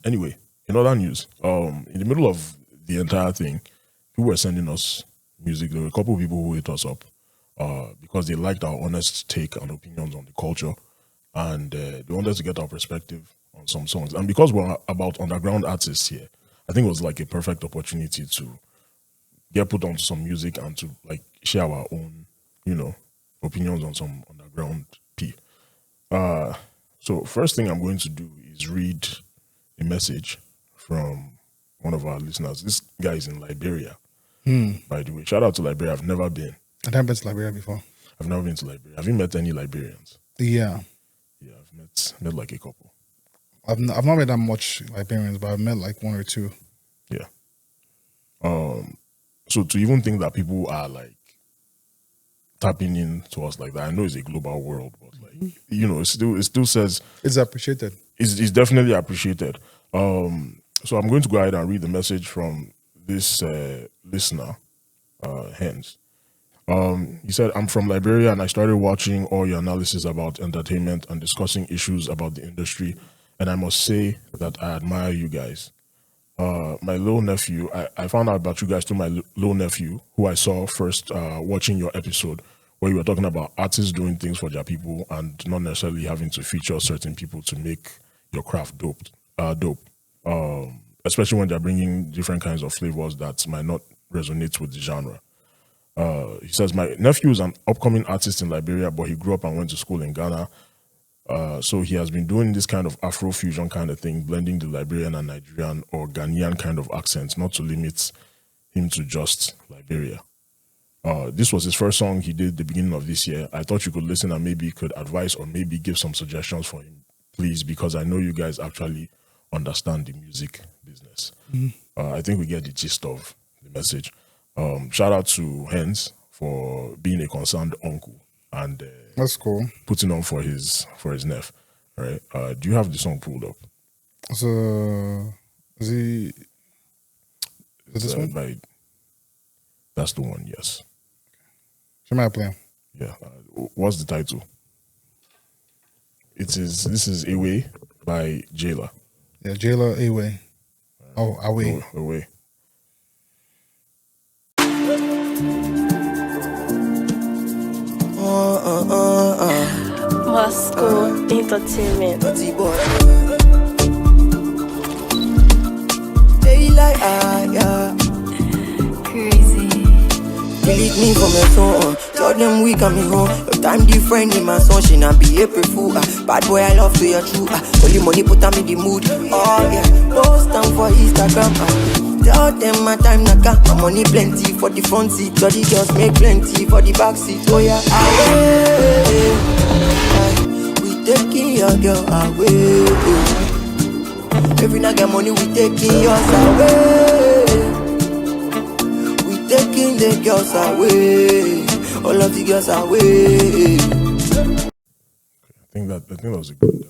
Anyway, in other news, in the middle of the entire thing, people were sending us music. There were a couple of people who hit us up because they liked our honest take and opinions on the culture, and they wanted to get our perspective on some songs. And because we're about underground artists here, I think it was like a perfect opportunity to get put onto some music and to like share our own, opinions on some underground P. So first thing I'm going to do is read a message from one of our listeners. This guy is in Liberia, by the way. Shout out to Liberia. I've never been. I've never been to Liberia before. I've never been to Liberia. Have you met any Liberians? Yeah. Yeah, I've met like a couple. I've not met that much Liberians, but I've met like one or two. Yeah. So to even think that people are like tapping in to us like that, I know it's a global world, but like it still says It's appreciated. it's definitely appreciated. So I'm going to go ahead and read the message from this listener, Hens. He said, I'm from Liberia and I started watching all your analysis about entertainment and discussing issues about the industry. And I must say that I admire you guys. My little nephew, I found out about you guys through my little nephew, who I saw first watching your episode where you were talking about artists doing things for their people and not necessarily having to feature certain people to make your craft dope. Especially when they're bringing different kinds of flavors that might not resonate with the genre. He says, my nephew is an upcoming artist in Liberia, but he grew up and went to school in Ghana. So he has been doing this kind of Afro-fusion kind of thing, blending the Liberian and Nigerian or Ghanaian kind of accents, not to limit him to just Liberia. This was his first song he did at the beginning of this year. I thought you could listen and maybe could advise or maybe give some suggestions for him, please, because I know you guys actually understand the music business. I think we get the gist of the message. Shout out to Hens for being a concerned uncle and That's cool. putting on for his nephew. All right. Do you have the song pulled up? So, is this one? That's the one. Yes. Should I play? Yeah. What's the title? This is Away by Jayla. Yeah, Jayla Away. Oh, Away. Away. Moscow Entertainment. Daylight, Crazy. delete me from your phone. Tell them we coming home. Your time different in my son, she not be April Fool. Bad boy, I love to your true. Only money put on me the mood. Oh yeah, post down for Instagram. Tell them my time naka. My money plenty for the front seat. So the girls make plenty for the back seat. Oh yeah, away. We taking your girl away. Every night get money, we taking yours away. We taking the girls away. All of the girls away. I think that was a good.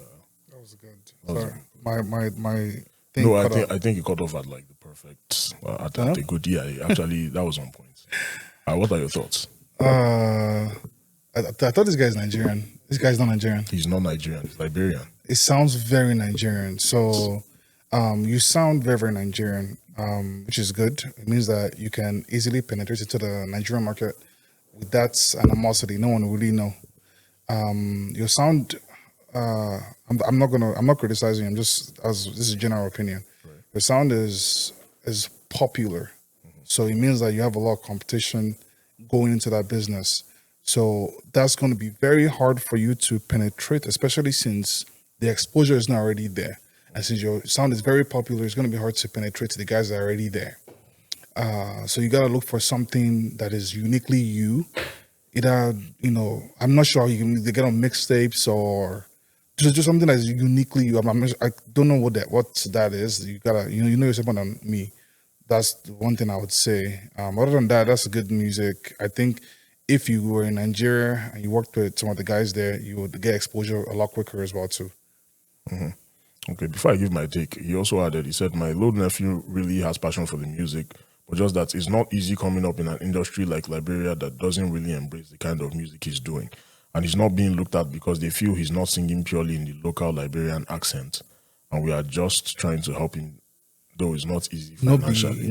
That was good. Sorry, my thing. No, cut I think you cut off at like the perfect at a good. Yeah, actually, that was on point. What are your thoughts? I thought this guy is Nigerian. This guy's not Nigerian. He's not Nigerian. He's Liberian. It sounds very Nigerian. So, you sound very, very Nigerian, which is good. It means that you can easily penetrate into the Nigerian market with that animosity. No one will really know. Your sound. I'm not criticizing. This is a general opinion. Right. Your sound is popular, so it means that you have a lot of competition going into that business. So that's going to be very hard for you to penetrate, especially since the exposure is not already there. And since your sound is very popular, it's going to be hard to penetrate to the guys that are already there. So you got to look for something that is uniquely you. Either, I'm not sure you can get on mixtapes or just something that is uniquely you. I don't know what that is. You gotta, you know yourself more than me. That's the one thing I would say. Other than that, that's good music. I think if you were in Nigeria and you worked with some of the guys there, you would get exposure a lot quicker as well too. Okay, before I give my take, he also added, he said, my little nephew really has passion for the music, but just that it's not easy coming up in an industry like Liberia that doesn't really embrace the kind of music he's doing. And he's not being looked at because they feel he's not singing purely in the local Liberian accent. and we are just trying to help him, though it's not easy No financially.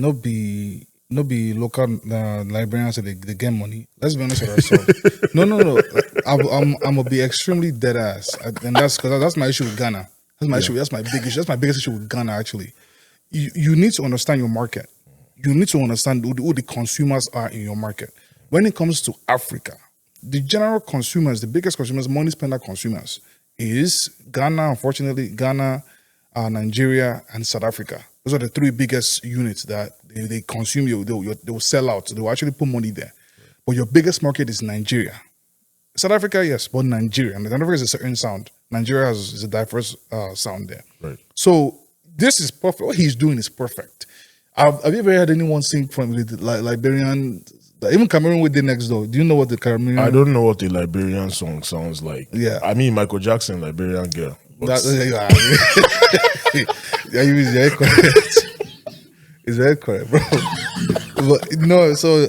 be local Liberians say they get money. Let's be honest with ourselves. No. I'm gonna be extremely dead ass, and that's because that's my issue with Ghana. That's my issue. That's my big issue. That's my biggest issue with Ghana. Actually, you need to understand your market. You need to understand who the consumers are in your market. When it comes to Africa, the general consumers, the biggest consumers, money spender consumers, is Ghana. Unfortunately, Ghana, Nigeria, and South Africa. Those are the three biggest units that they consume. They will sell out. They will actually put money there. But your biggest market is Nigeria. South Africa, yes, but Nigeria. And South Africa is a certain sound. Nigeria is a diverse sound there. Right. So this is perfect. What he's doing is perfect. Have you ever heard anyone sing from the Liberian? Even Cameroon with the next door. Do you know what the Cameroon? I don't know what the Liberian song sounds like. Yeah. I mean, Michael Jackson, Liberian girl. But He's very correct. He's very correct, bro. But no, so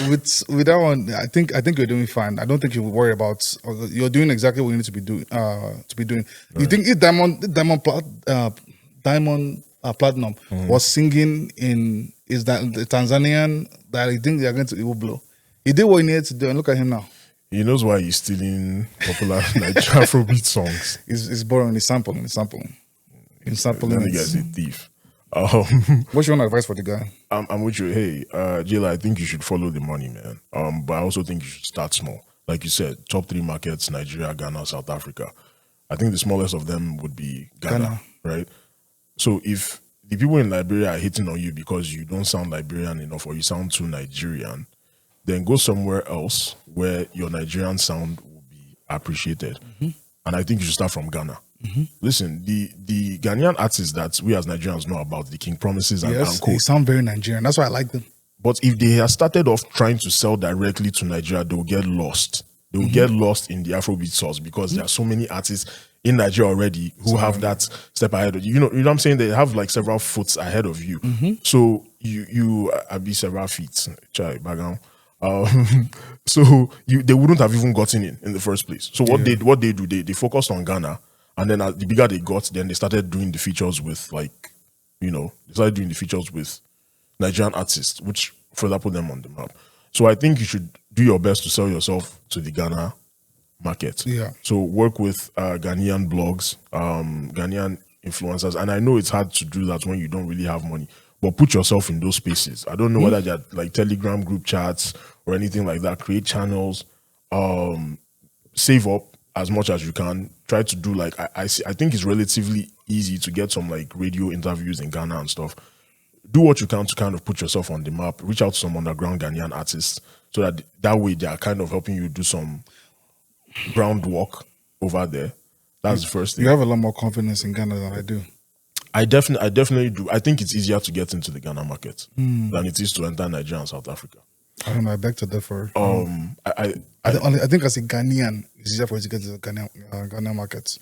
with that one, I think you're doing fine. I don't think you will worry about. You're doing exactly what you need to be doing. You think if Diamond Platinum was singing is that the Tanzanian that I think they are going to will blow. He did what he needed to do, and look at him now. He knows why he's stealing popular Nigerian Afrobeat songs. He's borrowing, he's sampling. He's sampling That nigga's a thief. What's your own advice for the guy? I'm with you. Hey, Jayla, I think you should follow the money, man. But I also think you should start small. Like you said, top 3 markets: Nigeria, Ghana, South Africa. I think the smallest of them would be Ghana, right? So if the people in Liberia are hitting on you because you don't sound Liberian enough or you sound too Nigerian, then go somewhere else where your Nigerian sound will be appreciated. And I think you should start from Ghana. Listen, the Ghanaian artists that we as Nigerians know about, the King Promises and Yes, Co. they sound very Nigerian. That's why I like them. But if they had started off trying to sell directly to Nigeria, they will get lost. They will get lost in the Afrobeat source because there are so many artists in Nigeria already who have that step ahead of you. You know what I'm saying? They have like several foot ahead of you. So you be several feet. Chai, background. So they wouldn't have even gotten in the first place. So what they do, they focused on Ghana, and then the bigger they got, then they started doing the features with they started doing the features with Nigerian artists, which further put them on the map. So I think you should do your best to sell yourself to the Ghana market. Yeah. So work with Ghanaian blogs, Ghanaian influencers, and I know it's hard to do that when you don't really have money. But put yourself in those spaces. I don't know whether they're like Telegram group chats or anything like that. Create channels, save up as much as you can. Try to do like I think it's relatively easy to get some like radio interviews in Ghana and stuff. Do what you can to kind of put yourself on the map. Reach out to some underground Ghanaian artists so that way they are kind of helping you do some groundwork over there. That's the first thing. You have a lot more confidence in Ghana than I do. I definitely do. I think it's easier to get into the Ghana market than it is to enter Nigeria and South Africa. I don't know. I beg to differ. I think as a Ghanaian, it's easier for you to get to the Ghanaian markets.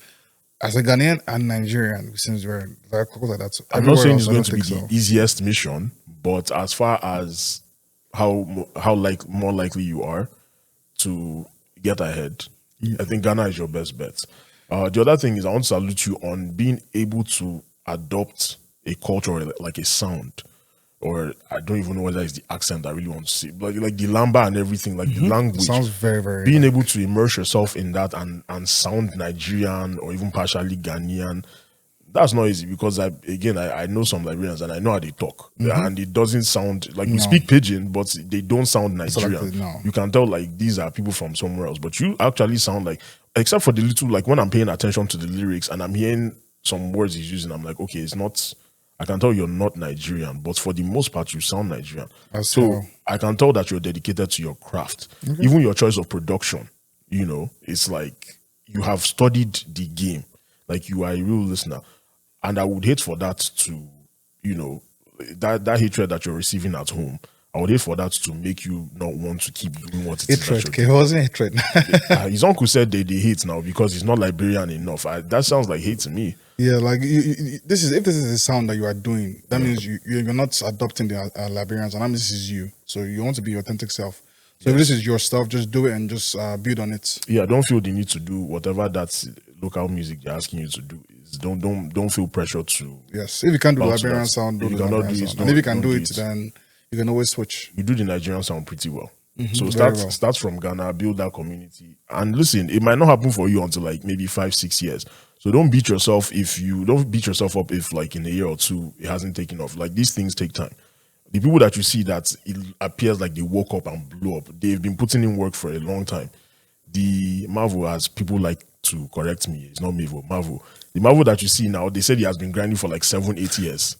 As a Ghanaian and Nigerian, since we're very close like that. I'm not saying it's going I to be don't think the easiest mission, but as far as how like more likely you are to get ahead, I think Ghana is your best bet. The other thing is I want to salute you on being able to adopt a culture or like a sound, or I don't even know whether it's the accent I really want to see, like the lamba and everything, like the language. Sounds very, very being able to immerse yourself in that and sound Nigerian or even partially Ghanaian. That's not easy because I know some Liberians and I know how they talk, and it doesn't sound like we speak pidgin, but they don't sound Nigerian. You can tell like these are people from somewhere else, but you actually sound like, except for the little, like when I'm paying attention to the lyrics and I'm hearing some words he's using, I'm like, okay, it's not. I can tell you're not Nigerian, but for the most part, you sound Nigerian. So I can tell that you're dedicated to your craft, even your choice of production. You know, it's like you have studied the game, like you are a real listener. And I would hate for that to, that hatred that you're receiving at home, I would hate for that to make you not want to keep doing what it is. Hatred, it wasn't hatred. His uncle said they hate now because he's not Liberian enough. That sounds like hate to me. Yeah, like if this is a sound that you are doing, that means you're not adopting the Liberians, and that means this is you. So you want to be your authentic self. So if this is your stuff, just do it and just build on it. Yeah, don't feel the need to do whatever that local music they're asking you to do is Don't feel pressure to. Yes, if you can't do bounce to Liberian that. sound, do If you the cannot Liberian do it, sound. And if you can don't do do it, it. then you can always switch. You do the Nigerian sound pretty well. So very well. start from Ghana, build that community. And listen, it might not happen for you until like maybe 5-6 years. So don't beat yourself up if like in a year or two it hasn't taken off. Like these things take time. The people that you see that it appears like they woke up and blew up, they've been putting in work for a long time. The Marvel, as people like to correct me, it's not Marvel. The Marvel that you see now, they said he has been grinding for like 7-8 years.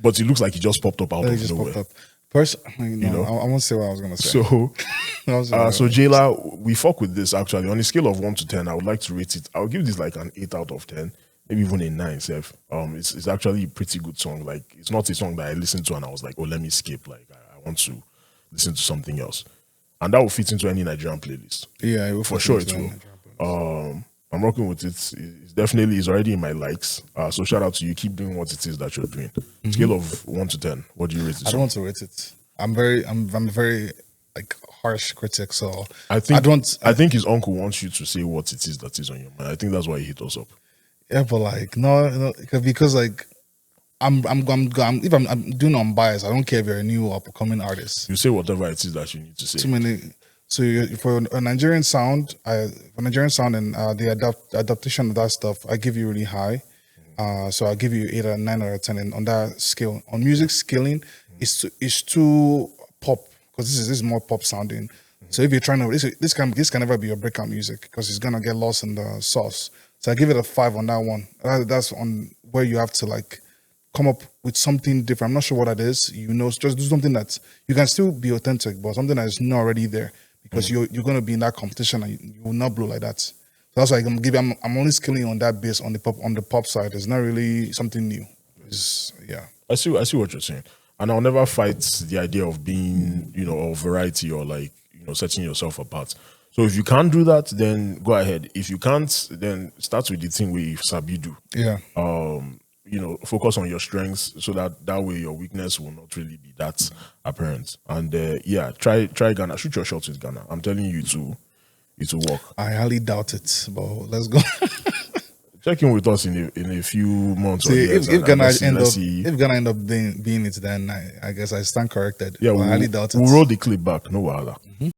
But it looks like he just popped up out It of just nowhere. popped up. First, I won't say what I was gonna say. So So, Jayla, we fuck with this actually. On a scale of 1 to 10, I would like to rate it. I would give this like an 8 out of 10, maybe even a 9, Seth. It's actually a pretty good song. Like it's not a song that I listened to and I was like, oh, let me skip. Like I want to listen to something else. And that will fit into any Nigerian playlist. yeah, it will For fit sure into it that. will. I'm rocking with it. It's already in my likes. So shout out to you. Keep doing what it is that you're doing. Scale of 1 to 10. What do you rate it? I don't want to rate it. I'm very like harsh critic, so I think I think his uncle wants you to say what it is that is on your mind. I think that's why he hit us up. Yeah, but like no, because like if I'm doing unbiased, I don't care if you're a new or upcoming artist. You say whatever it is that you need to say. Too many. So for a Nigerian sound, and the adaptation of that stuff, I give you really high. So I give you 8 or 9 out of 10 on that scale. On music scaling, it's too pop because this is more pop sounding. So if you're trying to this can never be your breakout music because it's gonna get lost in the sauce. So I give it a 5 on that one. That's on where you have to like come up with something different. I'm not sure what that is. Just do something that you can still be authentic, but something that is not already there because you're going to be in that competition and you will not blow like that. So that's why I'm only scaling on that base on the pop side. It's not really something new. Yeah. I see what you're saying. And I'll never fight the idea of being, of variety or like, setting yourself apart. So if you can't do that, then go ahead. If you can't, then start with the thing where Sabi do. Yeah. Focus on your strengths so that way your weakness will not really be that apparent. And try Ghana. Shoot your shots with Ghana. I'm telling you it will work. I highly doubt it, but let's go. Check in with us in a few months. See, or years if Ghana if Ghana end up being it, then I guess I stand corrected. yeah, I highly doubt it. we'll roll the clip back. No wahala.